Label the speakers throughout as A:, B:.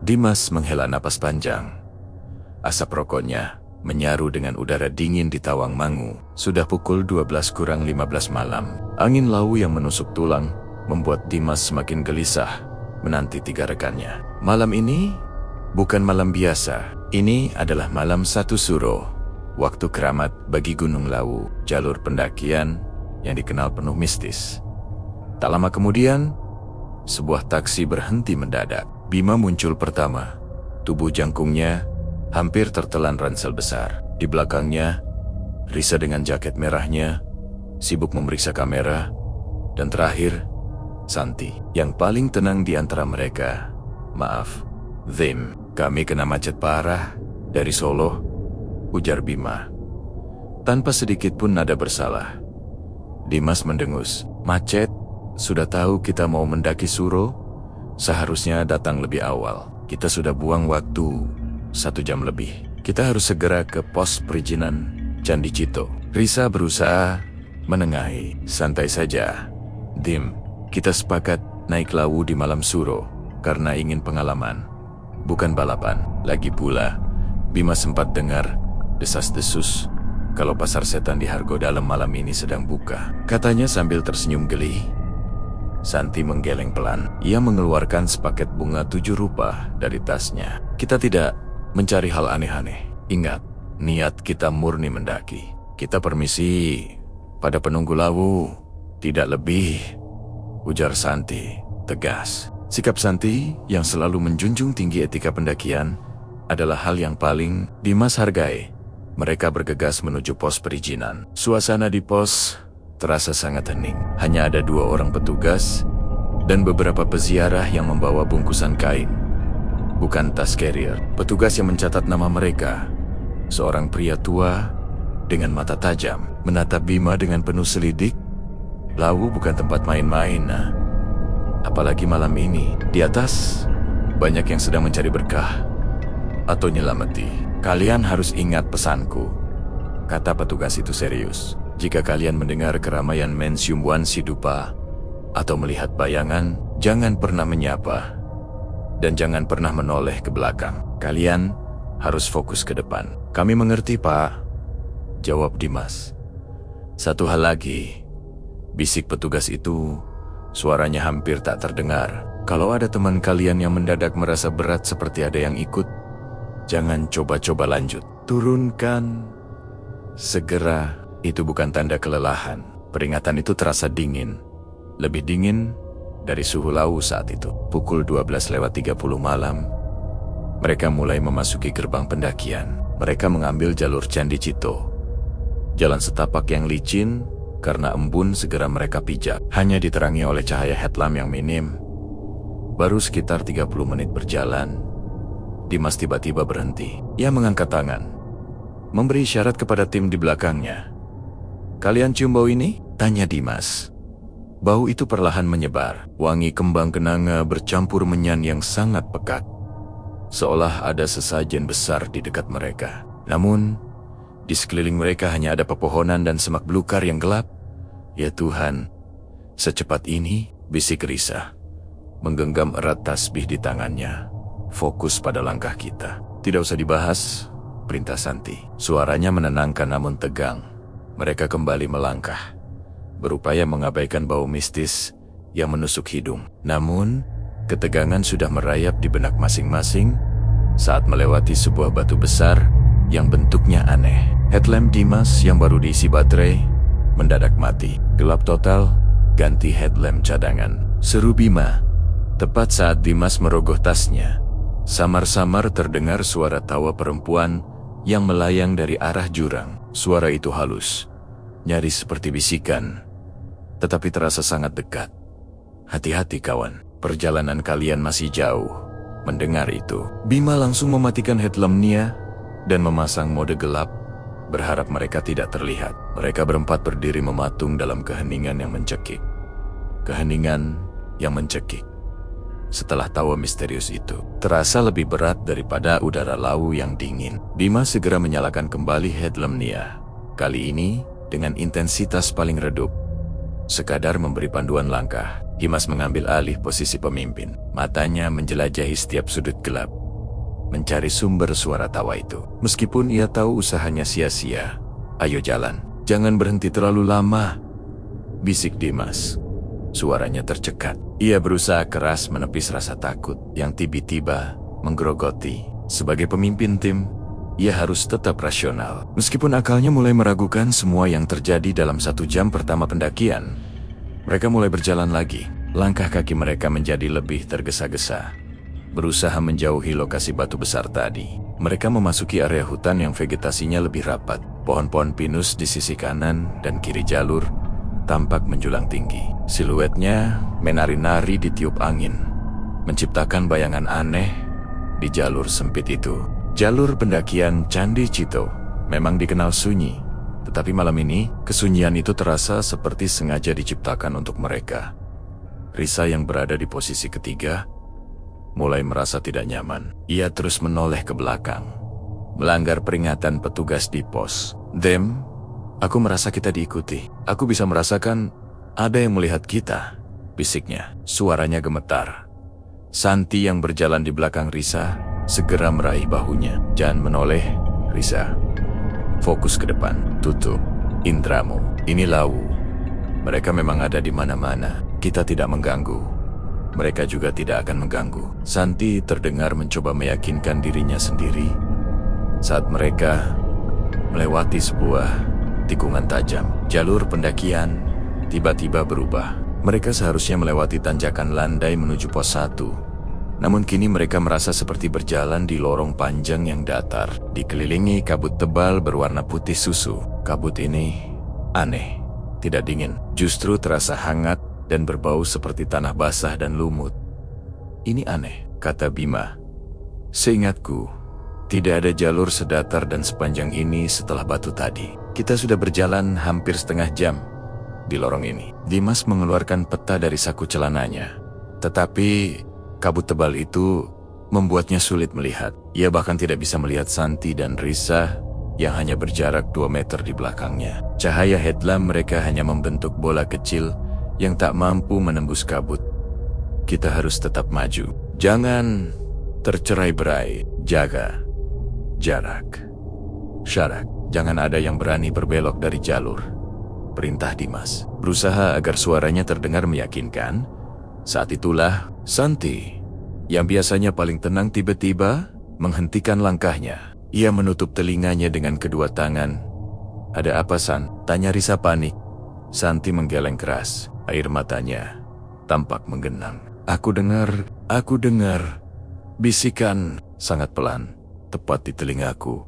A: Dimas menghela napas panjang. Asap rokoknya menyaru dengan udara dingin di Tawangmangu. Sudah pukul 12 kurang 15 malam. Angin lawu yang menusuk tulang membuat Dimas semakin gelisah menanti 3 rekannya. Malam ini bukan malam biasa. Ini adalah malam 1 Suro. Waktu keramat bagi Gunung Lawu, jalur pendakian yang dikenal penuh mistis. Tak lama kemudian, sebuah taksi berhenti mendadak. Bima muncul pertama. Tubuh jangkungnya hampir tertelan ransel besar. Di belakangnya, Risa dengan jaket merahnya, sibuk memeriksa kamera. Dan terakhir, Santi, yang paling tenang di antara mereka. Maaf, Zim, kami kena macet parah dari Solo, ujar Bima. Tanpa sedikit pun nada bersalah. Dimas mendengus. Macet? Sudah tahu kita mau mendaki Suro? Seharusnya datang lebih awal. Kita sudah buang waktu 1 jam lebih. Kita harus segera ke pos perizinan Candi Cito. Risa berusaha menengahi. Santai saja, Dim. Kita sepakat naik Lawu di malam Suro karena ingin pengalaman, bukan balapan. Lagi pula, Bima sempat dengar desas-desus kalau pasar setan di Hargodalam malam ini sedang buka. Katanya sambil tersenyum geli. Santi menggeleng pelan. Ia mengeluarkan sepaket bunga 7 rupa dari tasnya. Kita tidak mencari hal aneh-aneh. Ingat, niat kita murni mendaki. Kita permisi pada penunggu Lawu, tidak lebih, ujar Santi tegas. Sikap Santi yang selalu menjunjung tinggi etika pendakian adalah hal yang paling Dimas hargai. Mereka bergegas menuju pos perizinan. Suasana di pos terasa sangat hening. Hanya ada 2 orang petugas dan beberapa peziarah yang membawa bungkusan kain, bukan tas carrier. Petugas yang mencatat nama mereka, seorang pria tua dengan mata tajam, menatap Bima dengan penuh selidik. Lawu bukan tempat main-main, nah. Apalagi malam ini. Di atas, banyak yang sedang mencari berkah atau nyelameti. Kalian harus ingat pesanku, kata petugas itu serius. Jika kalian mendengar keramaian Mensium Wan Sidupa atau melihat bayangan, jangan pernah menyapa dan jangan pernah menoleh ke belakang. Kalian harus fokus ke depan. Kami mengerti, Pak, jawab Dimas. Satu hal lagi, bisik petugas itu, suaranya hampir tak terdengar. Kalau ada teman kalian yang mendadak merasa berat seperti ada yang ikut, jangan coba-coba lanjut. Turunkan segera. Itu bukan tanda kelelahan. Peringatan itu terasa dingin. Lebih dingin dari suhu Lawu saat itu. Pukul 12:30 malam, mereka mulai memasuki gerbang pendakian. Mereka mengambil jalur Candi Cito. Jalan setapak yang licin karena embun segera mereka pijak. Hanya diterangi oleh cahaya headlamp yang minim. Baru sekitar 30 menit berjalan, Dimas tiba-tiba berhenti. Ia mengangkat tangan, memberi isyarat kepada tim di belakangnya. Kalian cium bau ini? Tanya Dimas. Bau itu perlahan menyebar. Wangi kembang kenanga bercampur menyan yang sangat pekat. Seolah ada sesajen besar di dekat mereka. Namun, di sekeliling mereka hanya ada pepohonan dan semak belukar yang gelap. Ya Tuhan, secepat ini, bisik Risa, menggenggam erat tasbih di tangannya. Fokus pada langkah kita. Tidak usah dibahas, perintah Santi. Suaranya menenangkan namun tegang. Mereka kembali melangkah, berupaya mengabaikan bau mistis yang menusuk hidung. Namun, ketegangan sudah merayap di benak masing-masing saat melewati sebuah batu besar yang bentuknya aneh. Headlamp Dimas yang baru diisi baterai mendadak mati. Gelap total, ganti headlamp cadangan. Seru Bima. Tepat saat Dimas merogoh tasnya, samar-samar terdengar suara tawa perempuan yang melayang dari arah jurang. Suara itu halus, nyaris seperti bisikan, tetapi terasa sangat dekat. Hati-hati kawan, perjalanan kalian masih jauh. Mendengar itu, Bima langsung mematikan headlampnya dan memasang mode gelap, berharap mereka tidak terlihat. Mereka berempat berdiri mematung dalam keheningan yang mencekik. Keheningan yang mencekik. Setelah tawa misterius itu terasa lebih berat daripada udara Lawu yang dingin. Bima segera menyalakan kembali headlampnya. Kali ini dengan intensitas paling redup, sekadar memberi panduan langkah. Dimas mengambil alih posisi pemimpin. Matanya menjelajahi setiap sudut gelap. mencari sumber suara tawa itu. Meskipun ia tahu usahanya sia-sia. "Ayo jalan, jangan berhenti terlalu lama," bisik Dimas. Suaranya tercekat. Ia berusaha keras menepis rasa takut yang tiba-tiba menggerogoti. Sebagai pemimpin tim, ia harus tetap rasional. Meskipun akalnya mulai meragukan semua yang terjadi dalam 1 jam pertama pendakian, mereka mulai berjalan lagi. Langkah kaki mereka menjadi lebih tergesa-gesa, berusaha menjauhi lokasi batu besar tadi. Mereka memasuki area hutan yang vegetasinya lebih rapat. Pohon-pohon pinus di sisi kanan dan kiri jalur tampak menjulang tinggi. Siluetnya menari-nari di tiup angin, menciptakan bayangan aneh di jalur sempit itu. Jalur pendakian Candi Cito memang dikenal sunyi, tetapi malam ini kesunyian itu terasa seperti sengaja diciptakan untuk mereka. Risa yang berada di posisi ketiga mulai merasa tidak nyaman. Ia terus menoleh ke belakang, melanggar peringatan petugas di pos. "Dem, aku merasa kita diikuti. Aku bisa merasakan ada yang melihat kita," bisiknya. Suaranya gemetar. Santi yang berjalan di belakang Risa segera meraih bahunya. "Jangan menoleh, Risa. Fokus ke depan. Tutup indramu. Ini Lawu. Mereka memang ada di mana-mana. Kita tidak mengganggu. Mereka juga tidak akan mengganggu." Santi terdengar mencoba meyakinkan dirinya sendiri saat mereka melewati sebuah tikungan tajam. Jalur pendakian tiba-tiba berubah. Mereka seharusnya melewati tanjakan landai menuju pos 1. Namun kini mereka merasa seperti berjalan di lorong panjang yang datar, dikelilingi kabut tebal berwarna putih susu. Kabut ini aneh, tidak dingin, justru terasa hangat dan berbau seperti tanah basah dan lumut. "Ini aneh," kata Bima. "Seingatku, tidak ada jalur sedatar dan sepanjang ini setelah batu tadi. Kita sudah berjalan hampir setengah jam di lorong ini." Dimas mengeluarkan peta dari saku celananya, tetapi kabut tebal itu membuatnya sulit melihat. Ia bahkan tidak bisa melihat Santi dan Risa yang hanya berjarak 2 meter di belakangnya. Cahaya headlamp mereka hanya membentuk bola kecil yang tak mampu menembus kabut. "Kita harus tetap maju. Jangan tercerai-berai. Jaga jarak. Syarak. Jangan ada yang berani berbelok dari jalur," perintah Dimas. Berusaha agar suaranya terdengar meyakinkan. Saat itulah Santi, yang biasanya paling tenang, tiba-tiba menghentikan langkahnya. Ia menutup telinganya dengan kedua tangan. "Ada apa, San?" tanya Risa panik. Santi menggeleng keras. Air matanya tampak menggenang. Aku dengar, bisikan sangat pelan, tepat di telingaku,"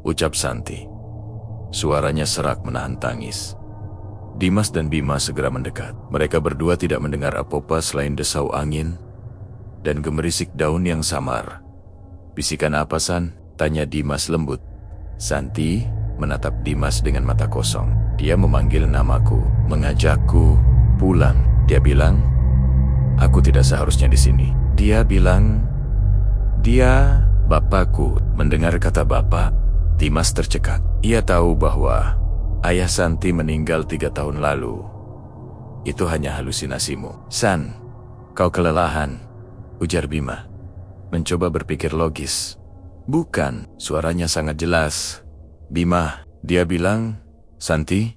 A: ucap Santi. Suaranya serak menahan tangis. Dimas dan Bima segera mendekat. Mereka berdua tidak mendengar apa-apa selain desau angin dan gemerisik daun yang samar. "Bisikan apa, San?" tanya Dimas lembut. Santi menatap Dimas dengan mata kosong. "Dia memanggil namaku, mengajakku pulang. Dia bilang, aku tidak seharusnya di sini. Dia bilang, dia bapakku." Mendengar kata bapak, Dimas tercekat. Ia tahu bahwa ayah Santi meninggal 3 tahun lalu. Itu hanya halusinasimu. "San, kau kelelahan," ujar Bima, mencoba berpikir logis. "Bukan," suaranya sangat jelas. "Bima, dia bilang, Santi,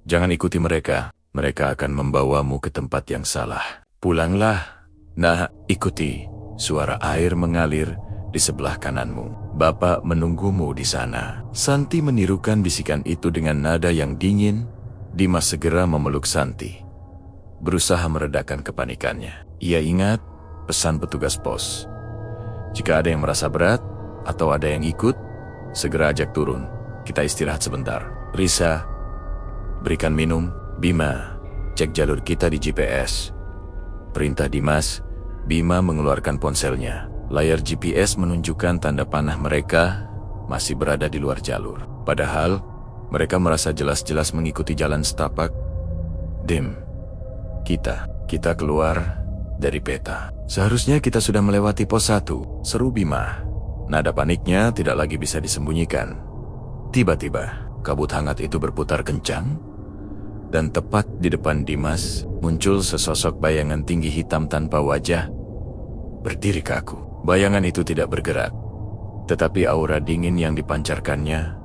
A: jangan ikuti mereka. Mereka akan membawamu ke tempat yang salah. Pulanglah." "Nah, ikuti. Suara air mengalir di sebelah kananmu. Bapak menunggumu di sana." Santi menirukan bisikan itu dengan nada yang dingin. Dimas segera memeluk Santi, berusaha meredakan kepanikannya. Ia ingat pesan petugas pos. Jika ada yang merasa berat atau ada yang ikut, segera ajak turun. Kita istirahat sebentar. "Risa, berikan minum." "Bima, cek jalur kita di GPS," perintah Dimas. Bima mengeluarkan ponselnya. Layar GPS menunjukkan tanda panah mereka masih berada di luar jalur. Padahal mereka merasa jelas-jelas mengikuti jalan setapak. "Dim, kita keluar dari peta. Seharusnya kita sudah melewati pos 1, seru Bima. Nada paniknya tidak lagi bisa disembunyikan. Tiba-tiba, kabut hangat itu berputar kencang, dan tepat di depan Dimas muncul sesosok bayangan tinggi hitam tanpa wajah, berdiri kaku. Bayangan itu tidak bergerak, tetapi aura dingin yang dipancarkannya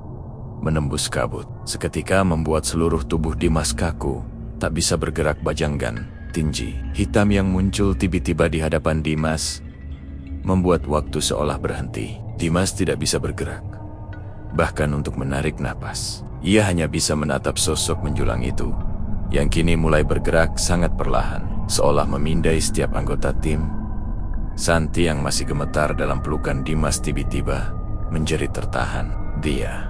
A: menembus kabut. Seketika membuat seluruh tubuh Dimas kaku, tak bisa bergerak. Bajanggan tinggi hitam yang muncul tiba-tiba di hadapan Dimas membuat waktu seolah berhenti. Dimas tidak bisa bergerak, bahkan untuk menarik napas. Ia hanya bisa menatap sosok menjulang itu, yang kini mulai bergerak sangat perlahan, seolah memindai setiap anggota tim. Santi yang masih gemetar dalam pelukan Dimas tiba-tiba menjerit tertahan. Dia,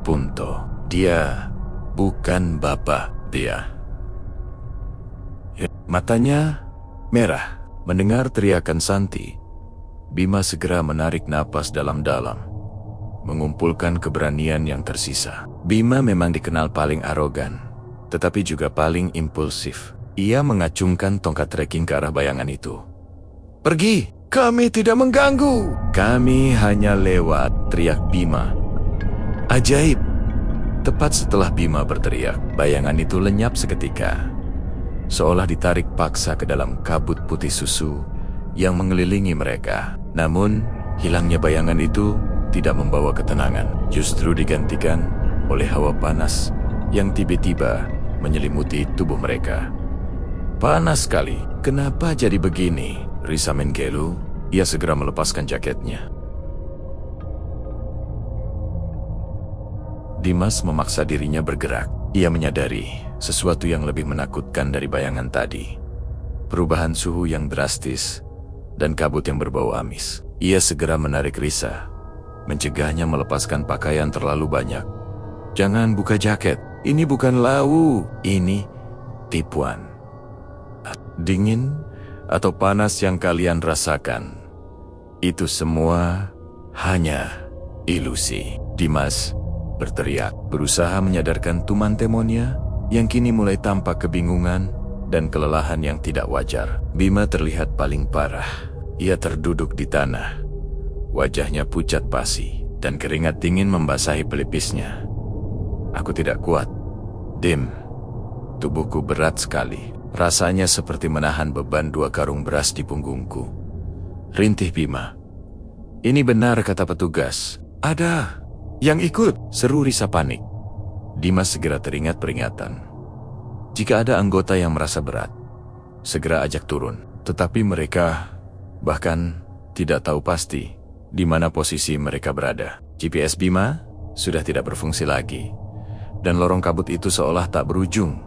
A: Punto, dia bukan Bapak, dia. Matanya merah mendengar teriakan Santi. Bima segera menarik napas dalam-dalam, mengumpulkan keberanian yang tersisa. Bima memang dikenal paling arogan, tetapi juga paling impulsif. Ia mengacungkan tongkat trekking ke arah bayangan itu. "Pergi, kami tidak mengganggu. Kami hanya lewat," teriak Bima. Ajaib. Tepat setelah Bima berteriak, bayangan itu lenyap seketika, seolah ditarik paksa ke dalam kabut putih susu yang mengelilingi mereka. Namun, hilangnya bayangan itu tidak membawa ketenangan, justru digantikan oleh hawa panas yang tiba-tiba menyelimuti tubuh mereka. "Panas sekali. Kenapa jadi begini?" Risa Menggelu. Ia segera melepaskan jaketnya. Dimas memaksa dirinya bergerak. Ia menyadari sesuatu yang lebih menakutkan dari bayangan tadi. Perubahan suhu yang drastis dan kabut yang berbau amis. Ia segera menarik Risa, mencegahnya melepaskan pakaian terlalu banyak. "Jangan buka jaket. Ini bukan lau. Ini tipuan. Dingin atau panas yang kalian rasakan, itu semua hanya ilusi." Dimas berteriak, berusaha menyadarkan Tumantemonnya yang kini mulai tampak kebingungan dan kelelahan yang tidak wajar. Bima terlihat paling parah. Ia terduduk di tanah. Wajahnya pucat pasi dan keringat dingin membasahi pelipisnya. "Aku tidak kuat, Dim. Tubuhku berat sekali. Rasanya seperti menahan beban 2 karung beras di punggungku," rintih Bima. "Ini benar kata petugas. Ada yang ikut," seru Risa panik. Dimas segera teringat peringatan. Jika ada anggota yang merasa berat, segera ajak turun. Tetapi mereka bahkan tidak tahu pasti di mana posisi mereka berada. GPS Bima sudah tidak berfungsi lagi, dan lorong kabut itu seolah tak berujung.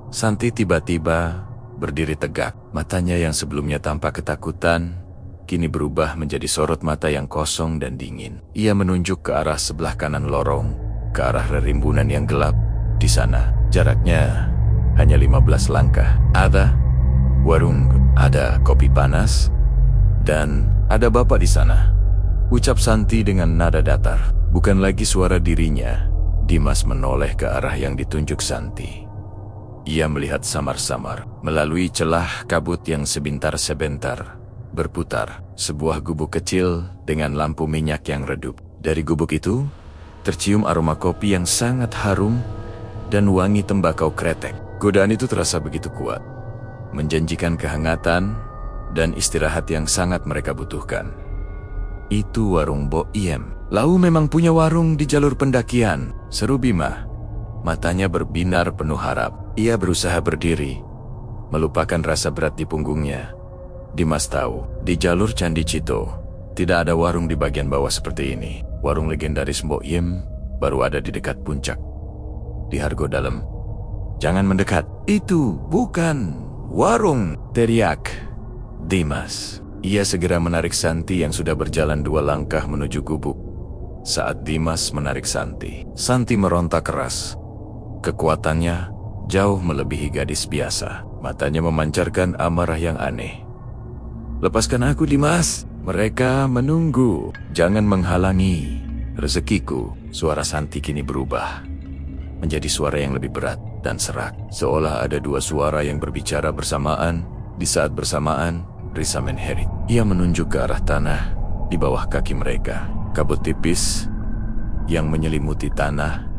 A: Santi tiba-tiba berdiri tegak. Matanya yang sebelumnya tampak ketakutan, kini berubah menjadi sorot mata yang kosong dan dingin. Ia menunjuk ke arah sebelah kanan lorong, ke arah rerimbunan yang gelap. Di sana, jaraknya hanya 15 langkah. Ada warung, ada kopi panas, dan ada bapak di sana, ucap Santi dengan nada datar. Bukan lagi suara dirinya. Dimas menoleh ke arah yang ditunjuk Santi. Ia melihat samar-samar melalui celah kabut yang sebentar-sebentar berputar sebuah gubuk kecil dengan lampu minyak yang redup. Dari gubuk itu tercium aroma kopi yang sangat harum dan wangi tembakau kretek. Godaan itu terasa begitu kuat, menjanjikan kehangatan dan istirahat yang sangat mereka butuhkan. "Itu warung Bo Iem. Lau memang punya warung di jalur pendakian," seru Bima. Matanya berbinar penuh harap. Ia berusaha berdiri, melupakan rasa berat di punggungnya. Dimas tahu, di jalur Candi Cito tidak ada warung di bagian bawah seperti ini. Warung legendaris Mbok Yim baru ada di dekat puncak, di Hargo Dalam. "Jangan mendekat. Itu bukan warung," teriak Dimas. Ia segera menarik Santi yang sudah berjalan 2 langkah menuju gubuk. Saat Dimas menarik Santi, Santi meronta keras. Kekuatannya jauh melebihi gadis biasa. Matanya memancarkan amarah yang aneh. "Lepaskan aku, Dimas. Mereka menunggu. Jangan menghalangi rezekiku." Suara Santi kini berubah menjadi suara yang lebih berat dan serak. Seolah ada 2 suara yang berbicara bersamaan. Di saat bersamaan, Risa menherit. Ia menunjuk ke arah tanah di bawah kaki mereka. Kabut tipis yang menyelimuti tanah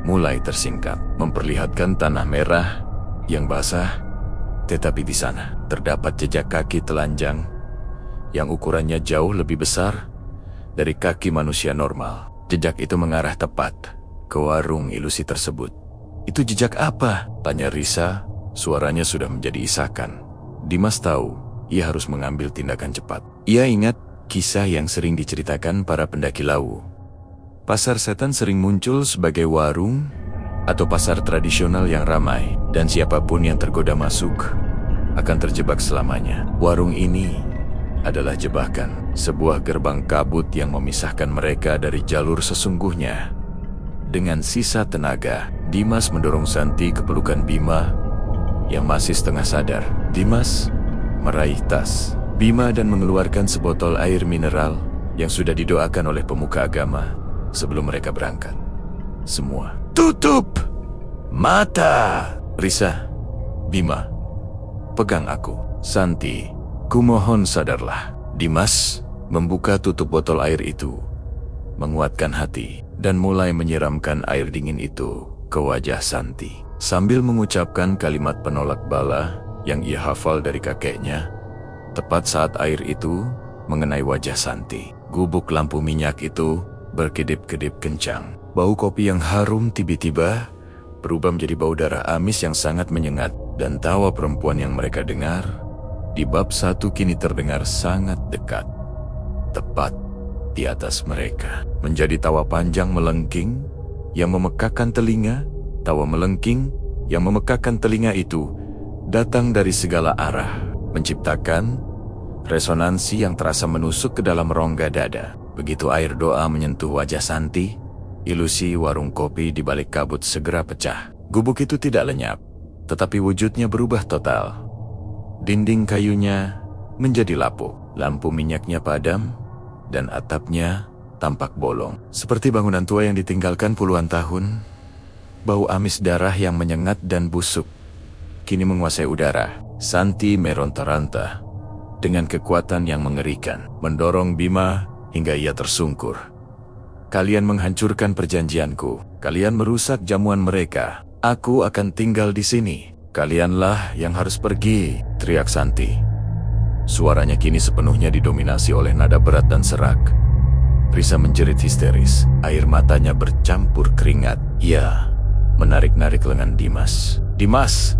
A: mulai tersingkap, memperlihatkan tanah merah yang basah. Tetapi di sana terdapat jejak kaki telanjang yang ukurannya jauh lebih besar dari kaki manusia normal. Jejak itu mengarah tepat ke warung ilusi tersebut. "Itu jejak apa?" tanya Risa. Suaranya sudah menjadi isakan. Dimas tahu ia harus mengambil tindakan cepat. Ia ingat kisah yang sering diceritakan para pendaki Lawu. Pasar setan sering muncul sebagai warung atau pasar tradisional yang ramai, dan siapapun yang tergoda masuk akan terjebak selamanya. Warung ini adalah jebakan, sebuah gerbang kabut yang memisahkan mereka dari jalur sesungguhnya. Dengan sisa tenaga, Dimas mendorong Santi ke pelukan Bima yang masih setengah sadar. Dimas meraih tas Bima dan mengeluarkan sebotol air mineral yang sudah didoakan oleh pemuka agama sebelum mereka berangkat. Semua tutup mata. Risa, Bima, pegang aku. Santi, kumohon sadarlah. Dimas membuka tutup botol air itu, menguatkan hati, dan mulai menyiramkan air dingin itu ke wajah Santi. Sambil mengucapkan kalimat penolak bala yang ia hafal dari kakeknya, tepat saat air itu mengenai wajah Santi, gubuk lampu minyak itu berkedip-kedip kencang. Bau kopi yang harum tiba-tiba berubah menjadi bau darah amis yang sangat menyengat, dan tawa perempuan yang mereka dengar di bab 1 kini terdengar sangat dekat, tepat di atas mereka. Menjadi tawa panjang melengking yang memekakan telinga. Tawa melengking yang memekakan telinga itu datang dari segala arah, menciptakan resonansi yang terasa menusuk ke dalam rongga dada. Begitu air doa menyentuh wajah Santi, ilusi warung kopi di balik kabut segera pecah. Gubuk itu tidak lenyap, tetapi wujudnya berubah total. Dinding kayunya menjadi lapuk, lampu minyaknya padam, dan atapnya tampak bolong. Seperti bangunan tua yang ditinggalkan puluhan tahun, bau amis darah yang menyengat dan busuk kini menguasai udara. Santi meronta-ranta dengan kekuatan yang mengerikan, mendorong Bima hingga ia tersungkur. "Kalian menghancurkan perjanjianku. Kalian merusak jamuan mereka. Aku akan tinggal di sini. Kalianlah yang harus pergi," teriak Santi. Suaranya kini sepenuhnya didominasi oleh nada berat dan serak. Risa menjerit histeris. Air matanya bercampur keringat. Ia menarik-narik lengan Dimas. "Dimas,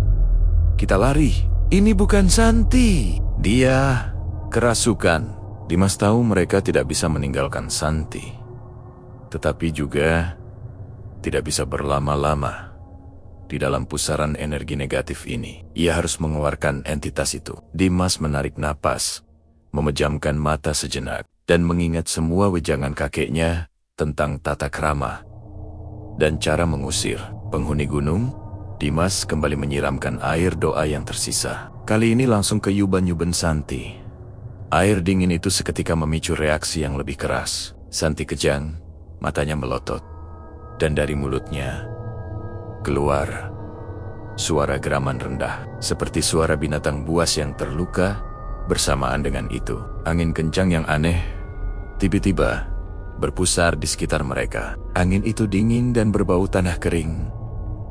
A: kita lari. Ini bukan Santi. Dia kerasukan." Dimas tahu mereka tidak bisa meninggalkan Santi, tetapi juga tidak bisa berlama-lama di dalam pusaran energi negatif ini. Ia harus mengeluarkan entitas itu. Dimas menarik napas, memejamkan mata sejenak, dan mengingat semua wejangan kakeknya tentang tata krama dan cara mengusir penghuni gunung. Dimas kembali menyiramkan air doa yang tersisa. Kali ini langsung ke yuban-yuban Santi. Air dingin itu seketika memicu reaksi yang lebih keras. Santi kejang, matanya melotot, dan dari mulutnya keluar suara geraman rendah, seperti suara binatang buas yang terluka. Bersamaan dengan itu, angin kencang yang aneh tiba-tiba berpusar di sekitar mereka. Angin itu dingin dan berbau tanah kering,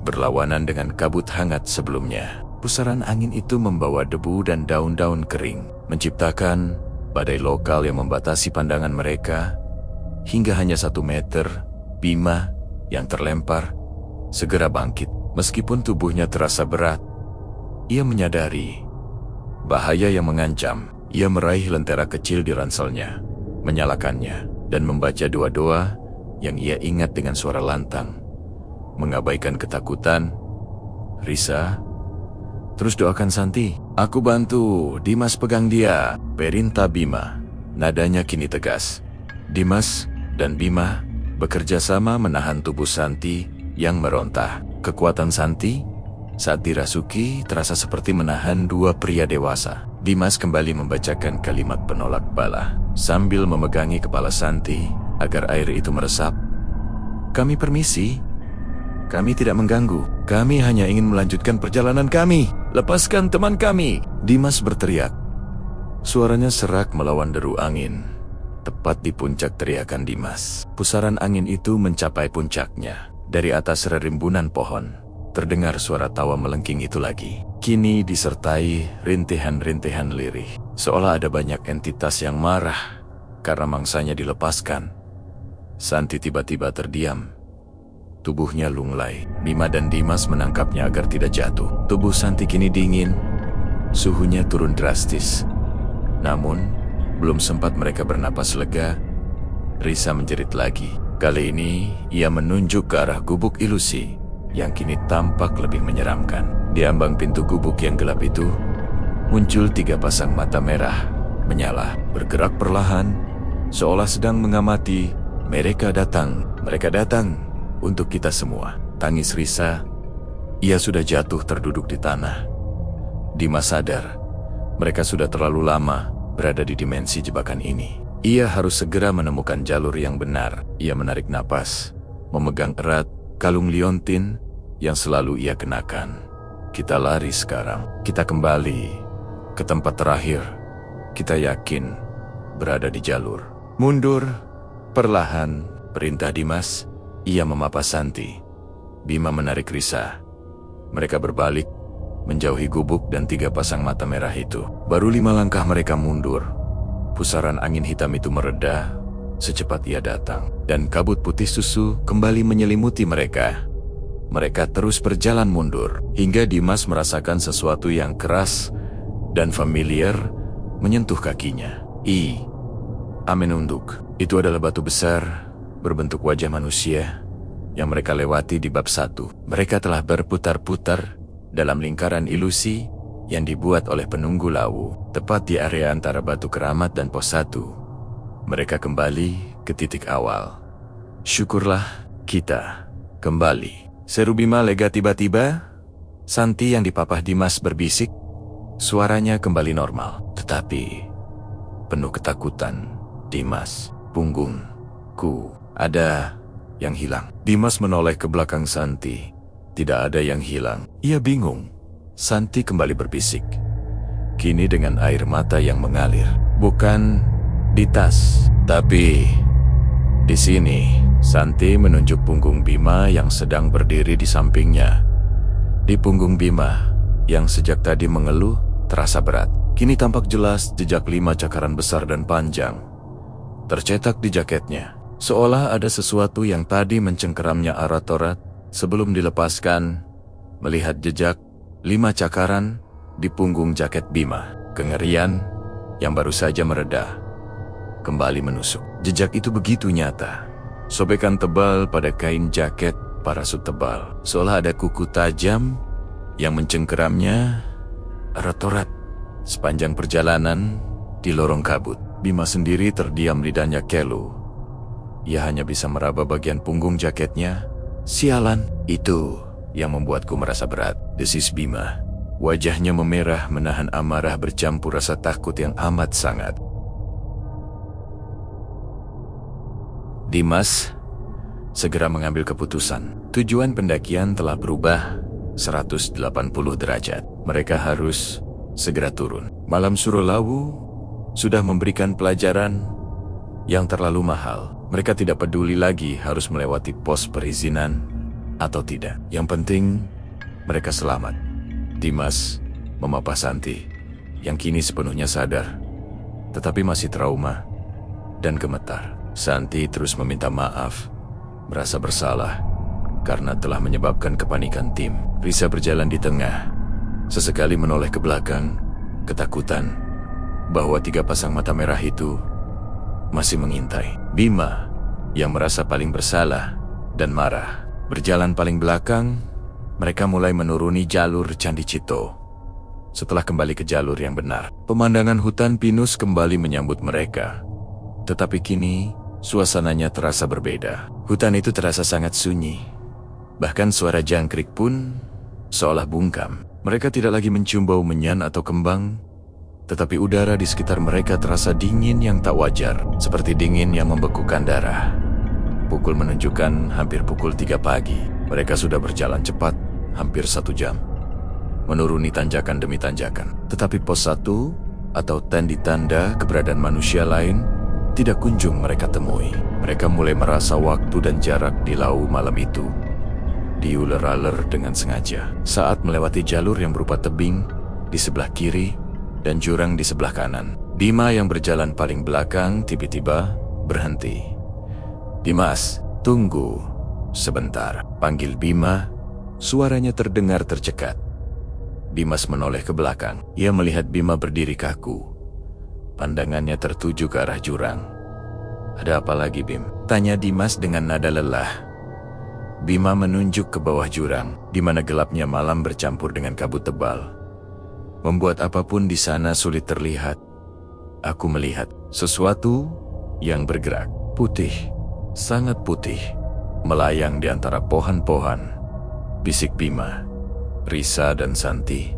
A: berlawanan dengan kabut hangat sebelumnya. Pusaran angin itu membawa debu dan daun-daun kering, menciptakan badai lokal yang membatasi pandangan mereka. Hingga hanya 1 meter, Bima yang terlempar segera bangkit. Meskipun tubuhnya terasa berat, ia menyadari bahaya yang mengancam. Ia meraih lentera kecil di ranselnya, menyalakannya, dan membaca doa-doa yang ia ingat dengan suara lantang. Mengabaikan ketakutan, "Risa, terus doakan Santi. Aku bantu. Dimas pegang dia," perintah Bima. Nadanya kini tegas. Dimas dan Bima bekerja sama menahan tubuh Santi yang meronta. Kekuatan Santi saat dirasuki terasa seperti menahan 2 pria dewasa. Dimas kembali membacakan kalimat penolak bala sambil memegangi kepala Santi agar air itu meresap. "Kami permisi. Kami tidak mengganggu. Kami hanya ingin melanjutkan perjalanan kami. Lepaskan teman kami!" Dimas berteriak. Suaranya serak melawan deru angin. Tepat di puncak teriakan Dimas, pusaran angin itu mencapai puncaknya. Dari atas rerimbunan pohon, terdengar suara tawa melengking itu lagi. Kini disertai rintihan-rintihan lirih. Seolah ada banyak entitas yang marah karena mangsanya dilepaskan. Santi tiba-tiba terdiam. Tubuhnya lunglai. Bima dan Dimas menangkapnya agar tidak jatuh. Tubuh Santi kini dingin. Suhunya turun drastis. Namun, belum sempat mereka bernapas lega, Risa menjerit lagi. Kali ini, ia menunjuk ke arah gubuk ilusi yang kini tampak lebih menyeramkan. Di ambang pintu gubuk yang gelap itu, muncul 3 pasang mata merah, menyala, bergerak perlahan, seolah sedang mengamati. Mereka datang untuk kita semua. Tangis Risa, ia sudah jatuh terduduk di tanah. Dimas sadar, mereka sudah terlalu lama berada di dimensi jebakan ini. Ia harus segera menemukan jalur yang benar. Ia menarik napas, memegang erat kalung liontin yang selalu ia kenakan. Kita lari sekarang. Kita kembali ke tempat terakhir. Kita yakin berada di jalur. Mundur, perlahan, perintah Dimas. Ia memapa Santi. Bima menarik Risa. Mereka berbalik, menjauhi gubuk dan 3 pasang mata merah itu. Baru 5 langkah mereka mundur. Pusaran angin hitam itu mereda secepat ia datang. Dan kabut putih susu kembali menyelimuti mereka. Mereka terus berjalan mundur, hingga Dimas merasakan sesuatu yang keras dan familiar menyentuh kakinya. Amenunduk. Itu adalah batu besar berbentuk wajah manusia yang mereka lewati di bab 1. Mereka telah berputar-putar dalam lingkaran ilusi yang dibuat oleh penunggu Lawu, tepat di area antara batu keramat dan pos 1. Mereka kembali ke titik awal. Syukurlah kita kembali. Seru Bima lega. Tiba-tiba, Santi yang dipapah Dimas berbisik. Suaranya kembali normal, tetapi penuh ketakutan. Dimas, punggungku, ada yang hilang. Dimas menoleh ke belakang Santi. Tidak ada yang hilang. Ia bingung. Santi kembali berbisik. Kini dengan air mata yang mengalir. Bukan di tas, tapi di sini. Santi menunjuk punggung Bima yang sedang berdiri di sampingnya. Di punggung Bima, yang sejak tadi mengeluh, terasa berat. Kini tampak jelas jejak 5 cakaran besar dan panjang tercetak di jaketnya. Seolah ada sesuatu yang tadi mencengkeramnya erat-erat sebelum dilepaskan. Melihat jejak 5 cakaran di punggung jaket Bima, kengerian yang baru saja mereda kembali menusuk. Jejak itu begitu nyata. Sobekan tebal pada kain jaket parasut tebal. Seolah ada kuku tajam yang mencengkeramnya erat-erat sepanjang perjalanan di lorong kabut. Bima sendiri terdiam, lidahnya kelu. Ia hanya bisa meraba bagian punggung jaketnya. Sialan, itu yang membuatku merasa berat, desis Bima. Wajahnya memerah menahan amarah bercampur rasa takut yang amat sangat. Dimas segera mengambil keputusan. Tujuan pendakian telah berubah 180 derajat. Mereka harus segera turun. Malam Suro Lawu sudah memberikan pelajaran yang terlalu mahal. Mereka tidak peduli lagi harus melewati pos perizinan atau tidak. Yang penting mereka selamat. Dimas memapa Santi yang kini sepenuhnya sadar, tetapi masih trauma dan gemetar. Santi terus meminta maaf, merasa bersalah karena telah menyebabkan kepanikan tim. Risa berjalan di tengah, sesekali menoleh ke belakang, ketakutan bahwa 3 pasang mata merah itu masih mengintai. Bima yang merasa paling bersalah dan marah berjalan paling belakang. Mereka mulai menuruni jalur Candi Cito. Setelah kembali ke jalur yang benar, pemandangan hutan pinus kembali menyambut mereka. Tetapi kini suasananya terasa berbeda. Hutan itu terasa sangat sunyi. Bahkan suara jangkrik pun seolah bungkam. Mereka tidak lagi mencium bau menyan atau kembang, tetapi udara di sekitar mereka terasa dingin yang tak wajar, seperti dingin yang membekukan darah. Pukul menunjukkan hampir pukul 3 pagi. Mereka sudah berjalan cepat, hampir 1 jam, menuruni tanjakan demi tanjakan. Tetapi pos 1 atau tanda keberadaan manusia lain tidak kunjung mereka temui. Mereka mulai merasa waktu dan jarak di Lawu malam itu diuler-aler dengan sengaja. Saat melewati jalur yang berupa tebing di sebelah kiri dan jurang di sebelah kanan, Bima yang berjalan paling belakang tiba-tiba berhenti. "Dimas, tunggu sebentar," panggil Bima. Suaranya terdengar tercekat. Dimas menoleh ke belakang. Ia melihat Bima berdiri kaku. Pandangannya tertuju ke arah jurang. "Ada apa lagi, Bim?" tanya Dimas dengan nada lelah. Bima menunjuk ke bawah jurang, di mana gelapnya malam bercampur dengan kabut tebal, membuat apapun di sana sulit terlihat. "Aku melihat sesuatu yang bergerak, putih, sangat putih, melayang di antara pohon-pohon," bisik Bima. Risa dan Santi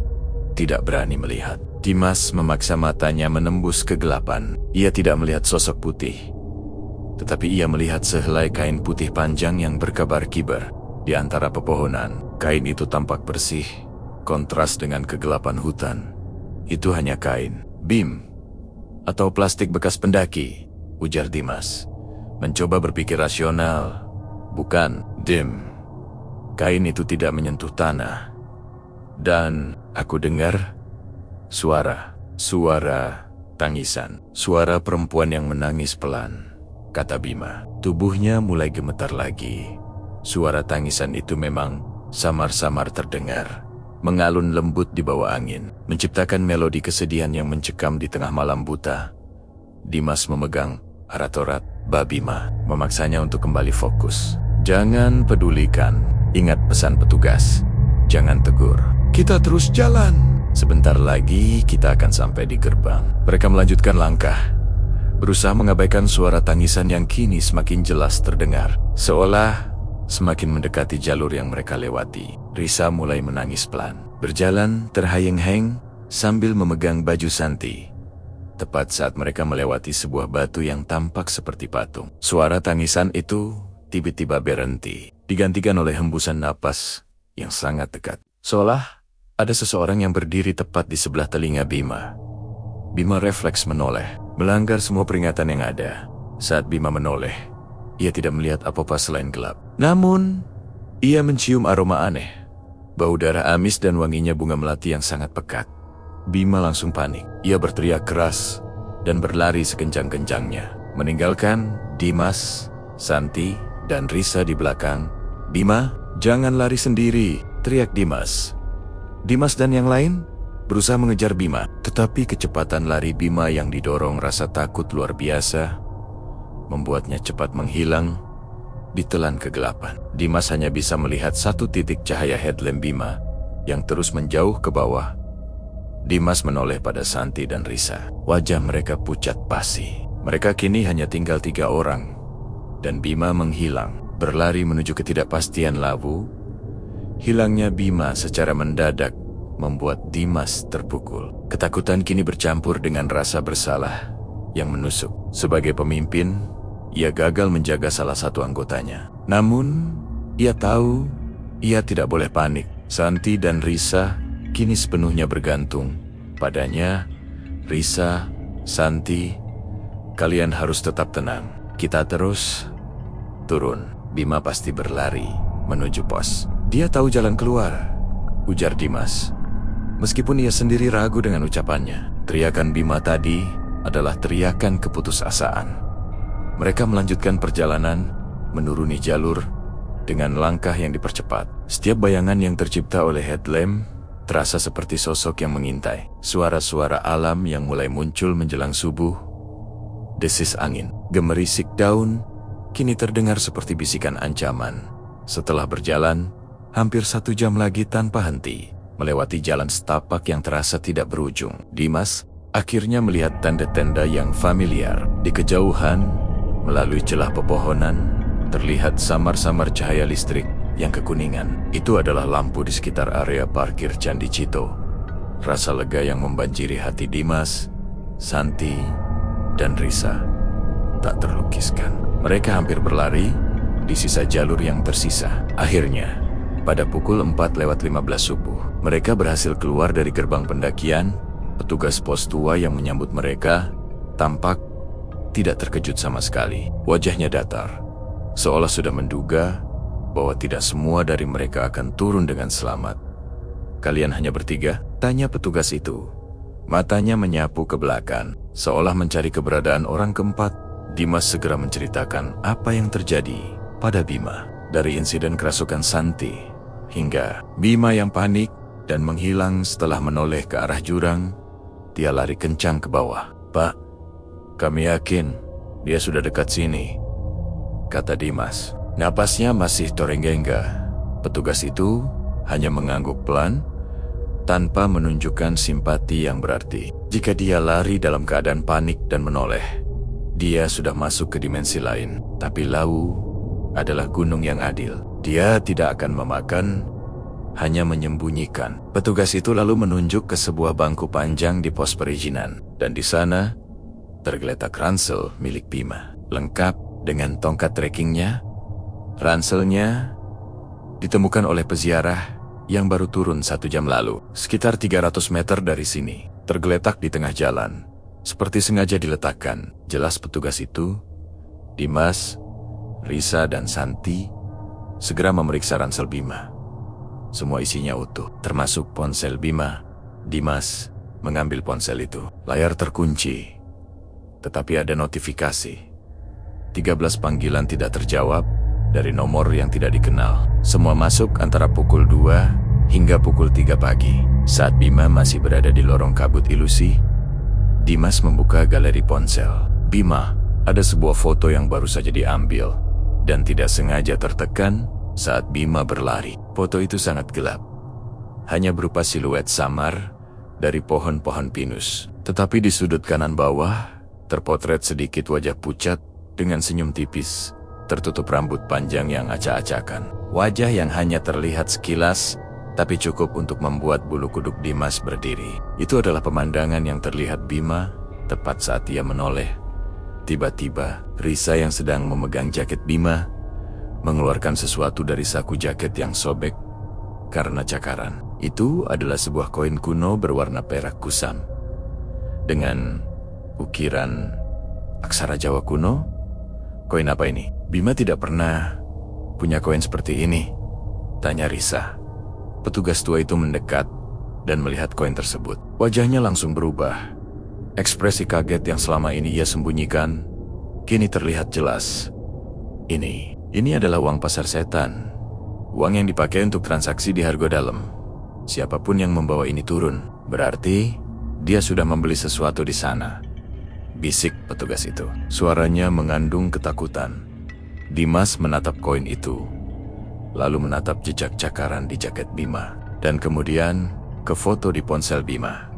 A: tidak berani melihat. Dimas memaksa matanya menembus kegelapan. Ia tidak melihat sosok putih, tetapi ia melihat sehelai kain putih panjang yang berkabar-kibar di antara pepohonan. Kain itu tampak bersih, kontras dengan kegelapan hutan. "Itu hanya kain, Bim, atau plastik bekas pendaki," ujar Dimas, mencoba berpikir rasional. "Bukan, Dim. Kain itu tidak menyentuh tanah. Dan aku dengar suara tangisan. Suara perempuan yang menangis pelan," kata Bima. Tubuhnya mulai gemetar lagi. Suara tangisan itu memang samar-samar terdengar, mengalun lembut di bawah angin, menciptakan melodi kesedihan yang mencekam di tengah malam buta. Dimas memegang erat-erat Bima, memaksanya untuk kembali fokus. "Jangan pedulikan. Ingat pesan petugas. Jangan tegur. Kita terus jalan. Sebentar lagi kita akan sampai di gerbang." Mereka melanjutkan langkah, berusaha mengabaikan suara tangisan yang kini semakin jelas terdengar. Seolah semakin mendekati jalur yang mereka lewati, Risa mulai menangis pelan, berjalan terhayang-hayang sambil memegang baju Santi. Tepat saat mereka melewati sebuah batu yang tampak seperti patung, suara tangisan itu tiba-tiba berhenti, digantikan oleh hembusan napas yang sangat dekat. Seolah ada seseorang yang berdiri tepat di sebelah telinga Bima. Bima refleks menoleh, melanggar semua peringatan yang ada. Saat Bima menoleh, ia tidak melihat apa-apa selain gelap. Namun, ia mencium aroma aneh, bau darah amis dan wanginya bunga melati yang sangat pekat. Bima langsung panik. Ia berteriak keras dan berlari sekencang-kencangnya, meninggalkan Dimas, Santi, dan Risa di belakang. "Bima, jangan lari sendiri," teriak Dimas. Dimas dan yang lain berusaha mengejar Bima, tetapi kecepatan lari Bima yang didorong rasa takut luar biasa membuatnya cepat menghilang ditelan kegelapan. Dimas hanya bisa melihat satu titik cahaya headlamp Bima yang terus menjauh ke bawah. Dimas menoleh pada Santi dan Risa. Wajah mereka pucat pasi. Mereka kini hanya tinggal 3 orang. Dan Bima menghilang, berlari menuju ketidakpastian labu. Hilangnya Bima secara mendadak membuat Dimas terpukul. Ketakutan kini bercampur dengan rasa bersalah yang menusuk. Sebagai pemimpin, ia gagal menjaga salah satu anggotanya. Namun, ia tahu ia tidak boleh panik. Santi dan Risa kini sepenuhnya bergantung padanya. "Risa, Santi, kalian harus tetap tenang. Kita terus turun. Bima pasti berlari menuju pos. Dia tahu jalan keluar," ujar Dimas. Meskipun ia sendiri ragu dengan ucapannya, teriakan Bima tadi adalah teriakan keputusasaan. Mereka melanjutkan perjalanan, menuruni jalur dengan langkah yang dipercepat. Setiap bayangan yang tercipta oleh headlamp terasa seperti sosok yang mengintai. Suara-suara alam yang mulai muncul menjelang subuh, desis angin, gemerisik daun, kini terdengar seperti bisikan ancaman. Setelah berjalan hampir 1 jam lagi tanpa henti, melewati jalan setapak yang terasa tidak berujung, Dimas akhirnya melihat tenda-tenda yang familiar. Di kejauhan, melalui celah pepohonan, terlihat samar-samar cahaya listrik yang kekuningan. Itu adalah lampu di sekitar area parkir Candi Cito. Rasa lega yang membanjiri hati Dimas, Santi, dan Risa tak terlukiskan. Mereka hampir berlari di sisa jalur yang tersisa. Akhirnya, pada pukul 4:15 subuh, mereka berhasil keluar dari gerbang pendakian. Petugas pos tua yang menyambut mereka tampak tidak terkejut sama sekali. Wajahnya datar, seolah sudah menduga bahwa tidak semua dari mereka akan turun dengan selamat. "Kalian hanya bertiga?" tanya petugas itu. Matanya menyapu ke belakang, seolah mencari keberadaan orang keempat. Dimas segera menceritakan apa yang terjadi pada Bima. Dari insiden kerasukan Santi, hingga Bima yang panik dan menghilang setelah menoleh ke arah jurang. Dia lari kencang ke bawah. "Pak, kami yakin dia sudah dekat sini," kata Dimas. Napasnya masih terengah-engah. Petugas itu hanya mengangguk pelan, tanpa menunjukkan simpati yang berarti. Jika dia lari dalam keadaan panik dan menoleh, dia sudah masuk ke dimensi lain. Tapi Lawu adalah gunung yang adil. Dia tidak akan memakan, hanya menyembunyikan. Petugas itu lalu menunjuk ke sebuah bangku panjang di pos perizinan. Dan di sana tergeletak ransel milik Bima, lengkap dengan tongkat trekkingnya. Ranselnya ditemukan oleh peziarah yang baru turun 1 jam lalu, sekitar 300 meter dari sini, tergeletak di tengah jalan, seperti sengaja diletakkan. Jelas petugas itu, Dimas, Risa, dan Santi segera memeriksa ransel Bima. Semua isinya utuh, termasuk ponsel Bima. Dimas mengambil ponsel itu. Layar terkunci, tetapi ada notifikasi. 13 panggilan tidak terjawab dari nomor yang tidak dikenal. Semua masuk antara pukul 2 hingga pukul 3 pagi. Saat Bima masih berada di lorong kabut ilusi, Dimas membuka galeri ponsel Bima. Ada sebuah foto yang baru saja diambil dan tidak sengaja tertekan saat Bima berlari. Foto itu sangat gelap, hanya berupa siluet samar dari pohon-pohon pinus. Tetapi di sudut kanan bawah terpotret sedikit wajah pucat dengan senyum tipis, tertutup rambut panjang yang acak-acakan. Wajah yang hanya terlihat sekilas, tapi cukup untuk membuat bulu kuduk Dimas berdiri. Itu adalah pemandangan yang terlihat Bima tepat saat ia menoleh. Tiba-tiba, Risa yang sedang memegang jaket Bima mengeluarkan sesuatu dari saku jaket yang sobek karena cakaran. Itu adalah sebuah koin kuno berwarna perak kusam dengan ukiran aksara Jawa kuno. "Koin apa ini?" "Bima tidak pernah punya koin seperti ini," tanya Risa. Petugas tua itu mendekat dan melihat koin tersebut. Wajahnya langsung berubah. Ekspresi kaget yang selama ini ia sembunyikan kini terlihat jelas. Ini adalah uang pasar setan. Uang yang dipakai untuk transaksi di Hargo Dalam. Siapapun yang membawa ini turun, berarti dia sudah membeli sesuatu di sana, bisik petugas itu. Suaranya mengandung ketakutan. Dimas menatap koin itu, lalu menatap jejak cakaran di jaket Bima, dan kemudian ke foto di ponsel Bima.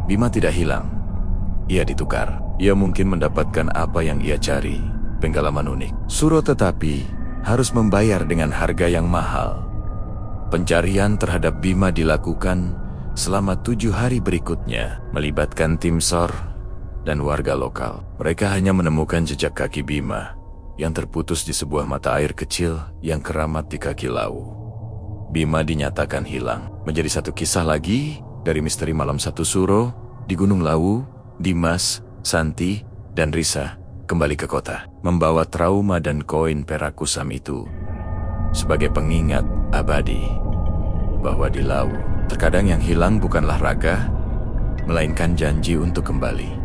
A: Bima tidak hilang. Ia ditukar. Ia mungkin mendapatkan apa yang ia cari, penggalaman unik. Suro tetapi harus membayar dengan harga yang mahal. Pencarian terhadap Bima dilakukan selama 7 hari berikutnya, melibatkan tim SOR dan warga lokal. Mereka hanya menemukan jejak kaki Bima yang terputus di sebuah mata air kecil yang keramat di kaki Lawu. Bima dinyatakan hilang. Menjadi satu kisah lagi dari misteri malam 1 Suro di Gunung Lawu. Dimas, Santi, dan Risa kembali ke kota, membawa trauma dan koin perak kusam itu sebagai pengingat abadi bahwa di Lawu terkadang yang hilang bukanlah raga, melainkan janji untuk kembali.